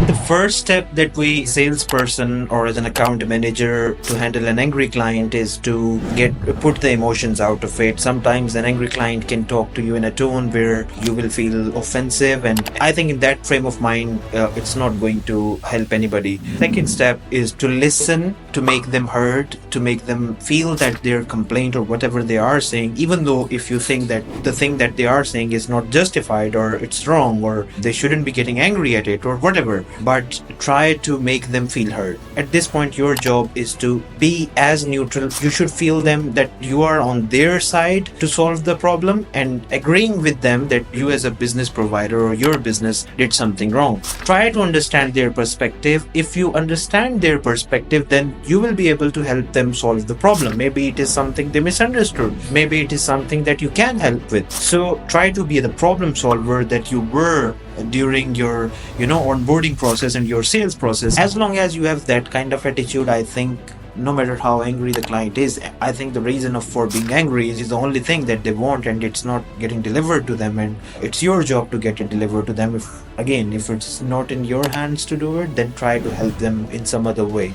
The first step that we salesperson or as an account manager to handle an angry client is to put the emotions out of it. Sometimes an angry client can talk to you in a tone where you will feel offensive, and I think in that frame of mind, it's not going to help anybody. Second step is to listen, to make them heard, to make them feel that their complaint or whatever they are saying, even though if you think that the thing that they are saying is not justified or it's wrong or they shouldn't be getting angry at it or whatever, but try to make them feel heard. At this point, your job is to be as neutral. You should feel them that you are on their side to solve the problem and agreeing with them that you as a business provider or your business did something wrong. Try to understand their perspective. If you understand their perspective, then you will be able to help them solve the problem. Maybe it is something they misunderstood. Maybe it is something that you can help with. So try to be the problem solver that you were during your onboarding process and your sales process. As long as you have that kind of attitude, I think no matter how angry the client is, I think the reason for being angry is the only thing that they want and it's not getting delivered to them, and it's your job to get it delivered to them. If it's not in your hands to do it, then try to help them in some other way.